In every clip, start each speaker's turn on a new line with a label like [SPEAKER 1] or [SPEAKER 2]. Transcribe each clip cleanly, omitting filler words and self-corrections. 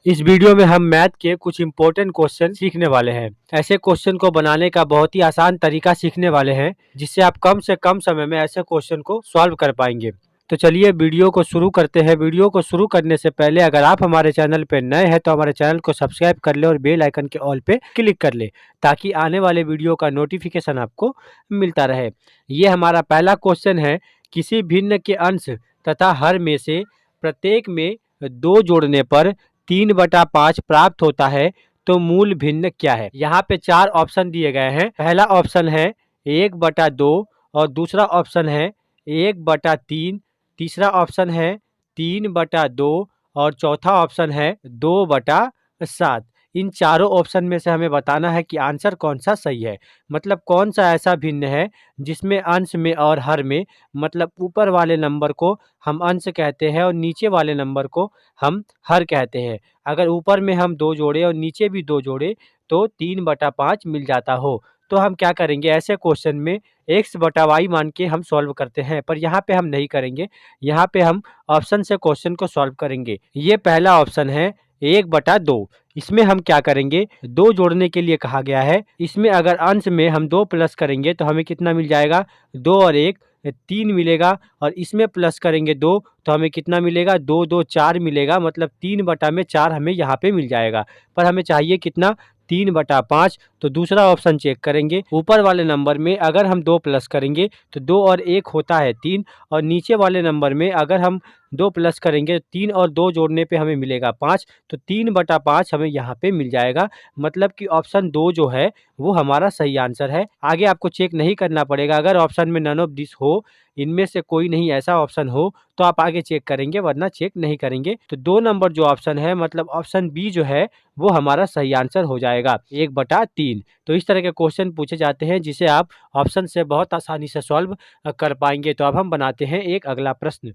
[SPEAKER 1] इस वीडियो में हम मैथ के कुछ इम्पोर्टेंट क्वेश्चन सीखने वाले हैं। ऐसे क्वेश्चन को बनाने का बहुत ही आसान तरीका सीखने वाले हैं, जिससे आप कम से कम समय में ऐसे क्वेश्चन को सॉल्व कर पाएंगे। तो चलिए वीडियो को शुरू करते हैं। वीडियो को शुरू करने से पहले अगर आप हमारे चैनल पे नए हैं तो हमारे चैनल को सब्सक्राइब कर ले और बेल आइकन के ऑल पे क्लिक कर ले, ताकि आने वाले वीडियो का नोटिफिकेशन आपको मिलता रहे। ये हमारा पहला क्वेश्चन है। किसी भिन्न के अंश तथा हर में से प्रत्येक में 2 जोड़ने पर 3/5 प्राप्त होता है, तो मूल भिन्न क्या है। यहाँ पे 4 ऑप्शन दिए गए हैं। पहला ऑप्शन है 1/2 और दूसरा ऑप्शन है 1/3, तीसरा ऑप्शन है 3/2 और चौथा ऑप्शन है 2/7। इन चारों ऑप्शन में से हमें बताना है कि आंसर कौन सा सही है, मतलब कौन सा ऐसा भिन्न है जिसमें अंश में और हर में, मतलब ऊपर वाले नंबर को हम अंश कहते हैं और नीचे वाले नंबर को हम हर कहते हैं। अगर ऊपर में हम 2 जोड़े और नीचे भी 2 जोड़े तो 3/5 मिल जाता हो। तो हम क्या करेंगे, ऐसे क्वेश्चन में x/y मान के हम सॉल्व करते हैं, पर यहाँ पे हम नहीं करेंगे। यहाँ पे हम ऑप्शन से क्वेश्चन को सॉल्व करेंगे। ये पहला ऑप्शन है 1/2। इसमें हम क्या करेंगे, 2 जोड़ने के लिए कहा गया है। इसमें अगर अंश में हम 2 प्लस करेंगे तो हमें कितना मिल जाएगा, 2 और 1 3 मिलेगा, और इसमें प्लस करेंगे 2 तो हमें कितना मिलेगा, 2 2 4 मिलेगा, मतलब 3/4 हमें यहाँ पे मिल जाएगा। पर हमें चाहिए कितना, 3/5। तो दूसरा ऑप्शन चेक करेंगे। ऊपर वाले नंबर में अगर हम 2 प्लस करेंगे तो 2 और 1 होता है 3, और नीचे वाले नंबर में अगर हम 2 प्लस करेंगे 3 और 2 जोड़ने पे हमें मिलेगा 5, तो 3/5 हमें यहाँ पे मिल जाएगा। मतलब कि ऑप्शन 2 जो है वो हमारा सही आंसर है। आगे आपको चेक नहीं करना पड़ेगा। अगर ऑप्शन में नन ऑफ दिस हो, इनमें से कोई नहीं ऐसा ऑप्शन हो, तो आप आगे चेक करेंगे, वरना चेक नहीं करेंगे। तो 2 नंबर जो ऑप्शन है, मतलब ऑप्शन बी जो है वो हमारा सही आंसर हो जाएगा, 1/3। तो इस तरह के क्वेश्चन पूछे जाते हैं जिसे आप ऑप्शन से बहुत आसानी से सॉल्व कर पाएंगे। तो अब हम बनाते हैं एक अगला प्रश्न।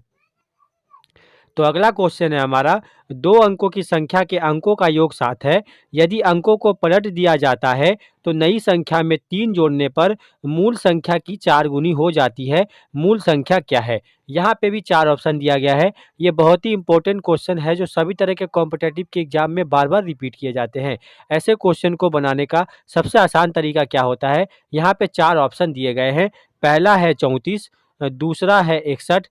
[SPEAKER 1] तो अगला क्वेश्चन है हमारा, 2 अंकों की संख्या के अंकों का योग 7 है। यदि अंकों को पलट दिया जाता है तो नई संख्या में 3 जोड़ने पर मूल संख्या की 4 गुनी हो जाती है। मूल संख्या क्या है। यहाँ पे भी 4 ऑप्शन दिया गया है। ये बहुत ही इंपॉर्टेंट क्वेश्चन है जो सभी तरह के कॉम्पिटिटिव के एग्जाम में बार बार रिपीट किए जाते हैं। ऐसे क्वेश्चन को बनाने का सबसे आसान तरीका क्या होता है, यहाँ पे 4 ऑप्शन दिए गए हैं। पहला है 34, दूसरा है 61,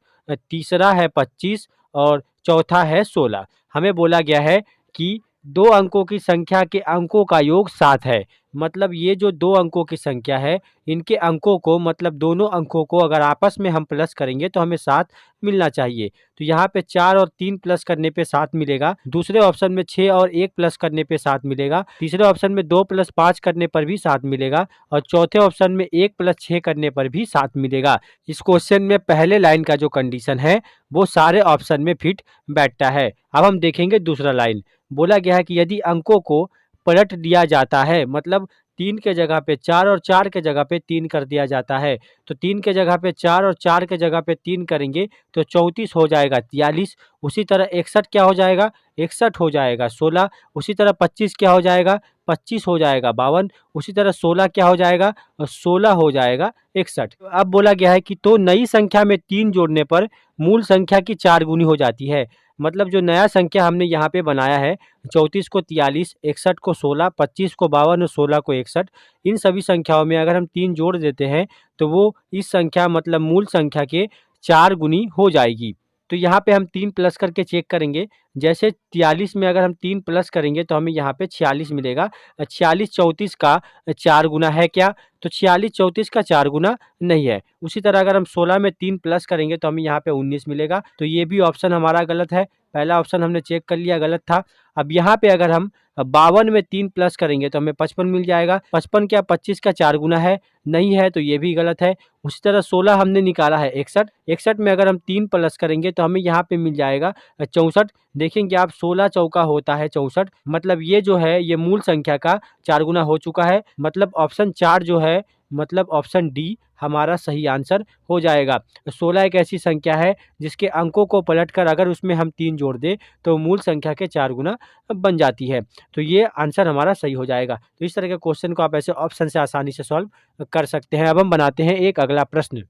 [SPEAKER 1] तीसरा है 25 और चौथा है 16। हमें बोला गया है कि 2 अंकों की संख्या के अंकों का योग 7 है। मतलब ये जो 2 अंकों की संख्या है, इनके अंकों को, मतलब दोनों अंकों को अगर आपस में हम प्लस करेंगे तो हमें 7 मिलना चाहिए। तो यहाँ पे 4 और 3 प्लस करने पे 7 मिलेगा। दूसरे ऑप्शन में 6 और 1 प्लस करने पे 7 मिलेगा। तीसरे ऑप्शन में 2 + 5 करने पर भी 7 मिलेगा, और चौथे ऑप्शन में 1 + 6 करने पर भी 7 मिलेगा। इस क्वेश्चन में पहले लाइन का जो कंडीशन है वो सारे ऑप्शन में फिट बैठता है। अब हम देखेंगे दूसरा लाइन। बोला गया है कि यदि अंकों को पलट दिया जाता है, मतलब 3 के जगह पे 4 और 4 के जगह पे 3 कर दिया जाता है, तो 3 के जगह पे 4 और 4 के जगह पे 3 करेंगे तो 34 हो जाएगा 43। उसी तरह 61 क्या हो जाएगा, 61 हो जाएगा 16। उसी तरह 25 क्या हो जाएगा, 25 हो जाएगा 52। उसी तरह 16 क्या हो जाएगा, 16 हो जाएगा 61। अब बोला गया है कि तो नई संख्या में 3 जोड़ने पर मूल संख्या की 4 गुनी हो जाती है। मतलब जो नया संख्या हमने यहाँ पे बनाया है, 34 को 43, 61 को 16, 25 को 52 और 16 को 61, इन सभी संख्याओं में अगर हम 3 जोड़ देते हैं तो वो इस संख्या, मतलब मूल संख्या के 4 गुनी हो जाएगी। तो यहाँ पे हम 3 प्लस करके चेक करेंगे। जैसे 43 में अगर हम 3 प्लस करेंगे तो हमें यहाँ पे 46 मिलेगा। 46 34 का 4 गुना है क्या, तो 46 34 का 4 गुना नहीं है। उसी तरह अगर हम 16 में 3 प्लस करेंगे तो हमें यहाँ पे 19 मिलेगा। तो ये भी ऑप्शन हमारा गलत है। पहला ऑप्शन हमने चेक कर लिया, गलत था। अब यहाँ पे अगर हम 52 में 3 प्लस करेंगे तो हमें 55 मिल जाएगा। 55 क्या 25 का 4 गुना है, नहीं है, तो ये भी गलत है। उसी तरह 16 हमने निकाला है 61, 61 में अगर हम 3 प्लस करेंगे तो हमें यहाँ पे मिल जाएगा 64। देखेंगे आप, 16 चौका होता है 64, मतलब ये जो है ये मूल संख्या का 4 गुना हो चुका है। मतलब ऑप्शन 4 जो है, मतलब ऑप्शन डी हमारा सही आंसर हो जाएगा। 16 एक ऐसी संख्या है जिसके अंकों को पलटकर अगर उसमें हम 3 जोड़ दें तो मूल संख्या के 4 गुना बन जाती है। तो ये आंसर हमारा सही हो जाएगा। तो इस तरह के क्वेश्चन को आप ऐसे ऑप्शन से आसानी से सॉल्व कर सकते हैं। अब हम बनाते हैं एक अगला प्रश्न।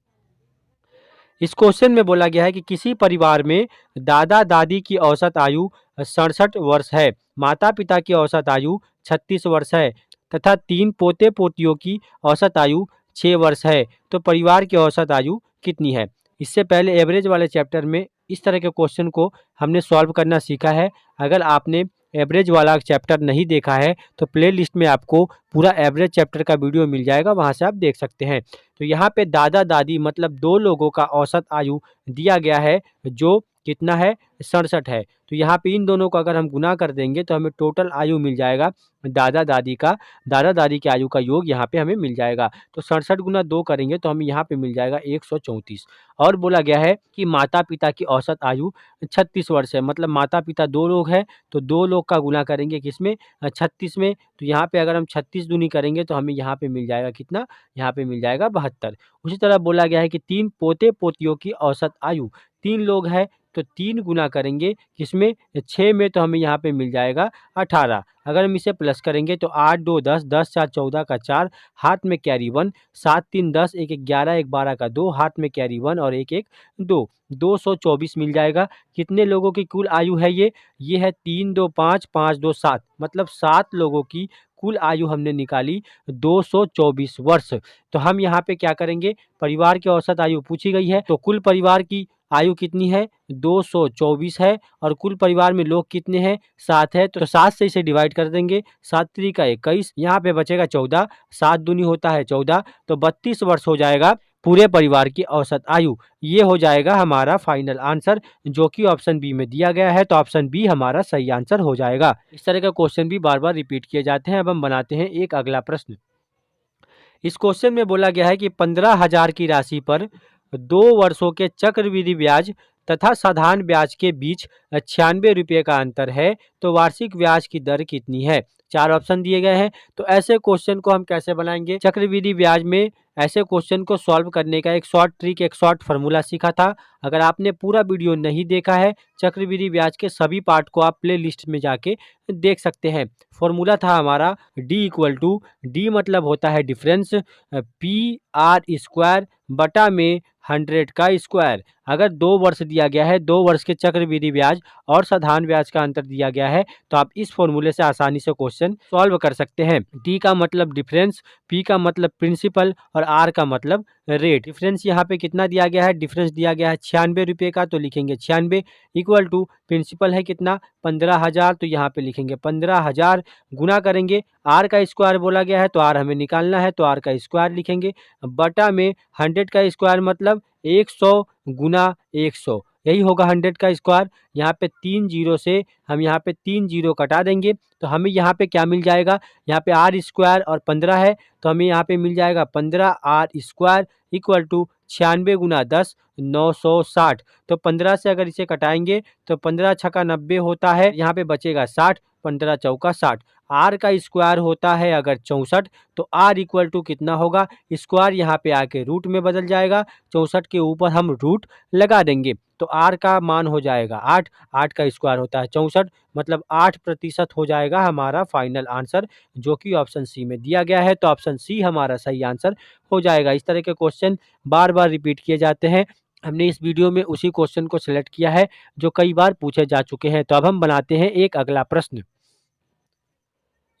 [SPEAKER 1] इस क्वेश्चन में बोला गया है कि किसी परिवार में दादा दादी की औसत आयु 67 वर्ष है, माता पिता की औसत आयु 36 वर्ष है तथा 3 पोते पोतियों की औसत आयु 6 वर्ष है, तो परिवार की औसत आयु कितनी है। इससे पहले एवरेज वाले चैप्टर में इस तरह के क्वेश्चन को हमने सॉल्व करना सीखा है। अगर आपने एवरेज वाला चैप्टर नहीं देखा है तो प्ले लिस्ट में आपको पूरा एवरेज चैप्टर का वीडियो मिल जाएगा, वहाँ से आप देख सकते हैं। तो यहाँ पे दादा दादी मतलब 2 लोगों का औसत आयु दिया गया है, जो कितना है 67 है। तो यहाँ पे इन दोनों को अगर हम गुना कर देंगे तो हमें टोटल आयु मिल जाएगा दादा दादी की आयु का योग यहाँ पे हमें मिल जाएगा। तो 67 गुना 2 करेंगे तो हमें यहाँ पे मिल जाएगा 134। और बोला गया है कि माता पिता की औसत आयु 36 वर्ष है, मतलब माता पिता 2 लोग हैं तो 2 लोग का गुना करेंगे किसमें 36 में। तो यहाँ पे अगर हम 36 दूनी करेंगे तो हमें यहाँ पे मिल जाएगा कितना, यहाँ पे मिल जाएगा 72। उसी तरह बोला गया है कि 3 पोते पोतियों की औसत आयु, 3 लोग हैं तो 3 गुना करेंगे किसमें 6 में, तो हमें यहाँ पे मिल जाएगा 18। अगर हम इसे प्लस करेंगे तो 8 2 10, 10 4 14 का 4, हाथ में कैरी 1, 7 3 10, 1 11, 1 12 का 2, हाथ में कैरी 1 और 1 1 2, 224 मिल जाएगा। कितने लोगों की कुल आयु है ये है 3 2 5, 5 2 7, मतलब 7 लोगों की कुल आयु हमने निकाली 224 वर्ष। तो हम यहाँ पे क्या करेंगे, परिवार की औसत आयु पूछी गई है तो कुल परिवार की आयु कितनी है 224 है और कुल परिवार में लोग कितने हैं 7 है, तो 7 से इसे डिवाइड कर देंगे, 7 3 का 21, यहाँ पे बचेगा 14, 7 दूनी होता है 14, तो 32 वर्ष हो जाएगा पूरे परिवार की औसत आयु। ये हो जाएगा हमारा फाइनल आंसर, जो कि ऑप्शन बी में दिया गया है। तो ऑप्शन बी हमारा सही आंसर हो जाएगा। इस तरह का क्वेश्चन भी बार बार रिपीट किए जाते हैं। अब हम बनाते हैं एक अगला प्रश्न। इस क्वेश्चन में बोला गया है कि 15,000 की राशि पर 2 वर्षों के चक्रवृद्धि ब्याज तथा साधारण ब्याज के बीच 96 रुपये का अंतर है, तो वार्षिक ब्याज की दर कितनी है। 4 ऑप्शन दिए गए हैं। तो ऐसे क्वेश्चन को हम कैसे बनाएंगे, चक्रवृद्धि ब्याज में ऐसे क्वेश्चन को सॉल्व करने का एक शॉर्ट ट्रिक, एक शॉर्ट फार्मूला सीखा था। अगर आपने पूरा वीडियो नहीं देखा है, चक्रवृद्धि ब्याज के सभी पार्ट को आप प्ले लिस्ट में जाके देख सकते हैं। फॉर्मूला था हमारा डी इक्वल टू, डी मतलब होता है डिफरेंस, पी आर स्क्वायर बटा में 100 का स्क्वायर। अगर 2 वर्ष दिया गया है, 2 वर्ष के चक्रवृद्धि ब्याज और साधारण ब्याज का अंतर दिया गया है, तो आप इस फॉर्मूले से आसानी से क्वेश्चन सॉल्व कर सकते हैं। डी का मतलब डिफरेंस, पी का मतलब प्रिंसिपल और आर का मतलब रेट। डिफरेंस यहाँ पे कितना दिया गया है, डिफरेंस दिया गया है 96 रुपये का, तो लिखेंगे 96 इक्वल टू प्रिंसिपल है कितना 15,000, तो यहाँ पे लिखेंगे 15,000 गुना करेंगे, आर का स्क्वायर बोला गया है तो आर हमें निकालना है तो आर का स्क्वायर लिखेंगे, बटा में 100 का स्क्वायर मतलब 100 गुना 100, यही होगा 100 का स्क्वायर। यहाँ पे 3 जीरो से हम यहाँ पे 3 जीरो कटा देंगे तो हमें यहाँ पे क्या मिल जाएगा, यहाँ पे आर स्क्वायर और 15 है तो हमें यहाँ पे मिल जाएगा 15 आर स्क्वायर इक्वल टू 96 गुना 10 960। तो 15 से अगर इसे कटाएंगे तो 15 छक्का 90 होता है, यहाँ पे बचेगा 60, 15 चौका 60। आर का स्क्वायर होता है अगर 64, तो आर इक्वल टू कितना होगा, स्क्वायर यहाँ पे आके रूट में बदल जाएगा, 64 के ऊपर हम रूट लगा देंगे तो आर का मान हो जाएगा 8, 8 का स्क्वायर होता है 64, मतलब 8% हो जाएगा हमारा फाइनल आंसर, जो कि ऑप्शन सी में दिया गया है। तो ऑप्शन सी हमारा सही आंसर हो जाएगा। इस तरह के क्वेश्चन बार बार रिपीट किए जाते हैं। हमने इस वीडियो में उसी क्वेश्चन को सिलेक्ट किया है जो कई बार पूछे जा चुके हैं। तो अब हम बनाते हैं एक अगला प्रश्न।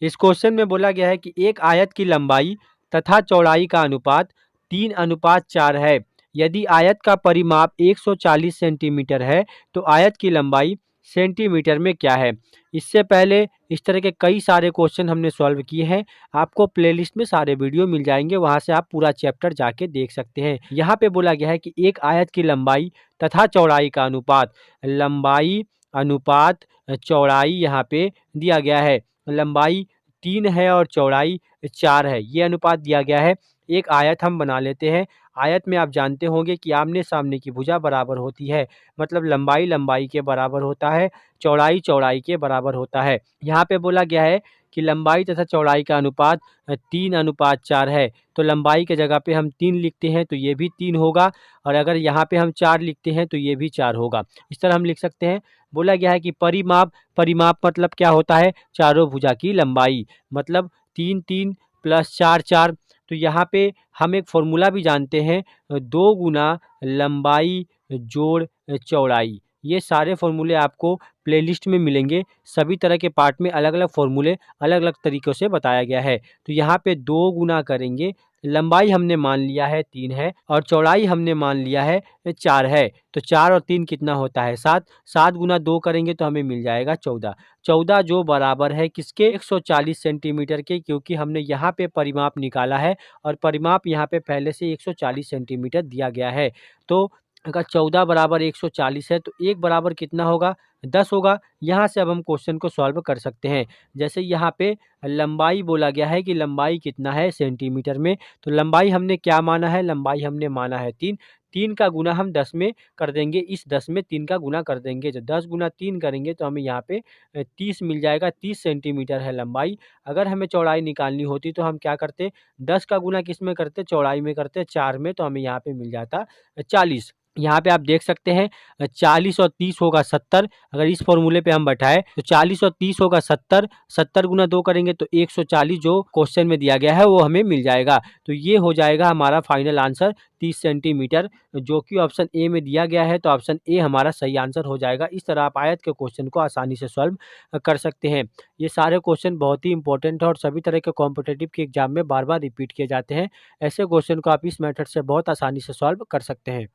[SPEAKER 1] इस क्वेश्चन में बोला गया है कि एक आयत की लंबाई तथा चौड़ाई का अनुपात 3:4 है। यदि आयत का परिमाप 140 सेंटीमीटर है तो आयत की लंबाई सेंटीमीटर में क्या है। इससे पहले इस तरह के कई सारे क्वेश्चन हमने सॉल्व किए हैं। आपको प्लेलिस्ट में सारे वीडियो मिल जाएंगे, वहां से आप पूरा चैप्टर जाके देख सकते हैं। यहाँ पे बोला गया है कि एक आयत की लंबाई तथा चौड़ाई का अनुपात, लंबाई अनुपात चौड़ाई यहाँ पे दिया गया है। लंबाई 3 है और चौड़ाई 4 है, ये अनुपात दिया गया है। एक आयत हम बना लेते हैं। आयत में आप जानते होंगे कि आमने सामने की भुजा बराबर होती है, मतलब लंबाई लंबाई के बराबर होता है, चौड़ाई चौड़ाई के बराबर होता है। यहाँ पे बोला गया है कि लंबाई तथा चौड़ाई का अनुपात 3:4 है, तो लंबाई के जगह पे हम 3 लिखते हैं तो ये भी 3 होगा, और अगर यहाँ पे हम 4 लिखते हैं तो ये भी 4 होगा। इस तरह हम लिख सकते हैं। बोला गया है कि परिमाप, परिमाप मतलब क्या होता है, चारों भुजा की लंबाई, मतलब 3 3 प्लस 4 4, तो यहाँ पे हम एक फॉर्मूला भी जानते हैं, 2 गुना लंबाई जोड़ चौड़ाई। ये सारे फॉर्मूले आपको प्लेलिस्ट में मिलेंगे। सभी तरह के पार्ट में अलग-अलग फॉर्मूले अलग-अलग तरीकों से बताया गया है। तो यहाँ पे 2 गुना करेंगे, लंबाई हमने मान लिया है 3 है और चौड़ाई हमने मान लिया है 4 है। तो 4 और 3 कितना होता है 7, 7 गुना 2 करेंगे तो हमें मिल जाएगा 14। 14 जो बराबर है किसके 140 सेंटीमीटर के, क्योंकि हमने यहाँ पे परिमाप निकाला है और परिमाप यहाँ पे पहले से 140 सेंटीमीटर दिया गया है। तो अगर 14 बराबर 140 है तो 1 बराबर कितना होगा 10 होगा। यहाँ से अब हम क्वेश्चन को सॉल्व कर सकते हैं। जैसे यहाँ पे लंबाई बोला गया है कि लंबाई कितना है सेंटीमीटर में, तो लंबाई हमने क्या माना है, लंबाई हमने माना है 3। 3 का गुना हम 10 में कर देंगे, इस 10 में 3 का गुना कर देंगे, तो 10 गुना 3 करेंगे तो हमें यहाँ पे 30 मिल जाएगा। 30 सेंटीमीटर है लंबाई। अगर हमें चौड़ाई निकालनी होती तो हम क्या करते, 10 का गुना किस में करते, चौड़ाई में करते 4 में, तो हमें यहाँ पे मिल जाता 40। यहाँ पे आप देख सकते हैं 40 और 30 होगा 70। अगर इस फॉर्मूले पे हम बैठाए तो 40 और 30 होगा 70। 70 गुना 2 करेंगे तो 140 जो क्वेश्चन में दिया गया है वो हमें मिल जाएगा। तो ये हो जाएगा हमारा फाइनल आंसर 30 सेंटीमीटर, जो कि ऑप्शन ए में दिया गया है। तो ऑप्शन ए हमारा सही आंसर हो जाएगा। इस तरह आप आयत के क्वेश्चन को आसानी से सॉल्व कर सकते हैं। ये सारे क्वेश्चन बहुत ही इंपॉर्टेंट है और सभी तरह के कॉम्पिटिटिव के एग्जाम में बार बार रिपीट किए जाते हैं। ऐसे क्वेश्चन को आप इस मेथड से बहुत आसानी से सॉल्व कर सकते हैं।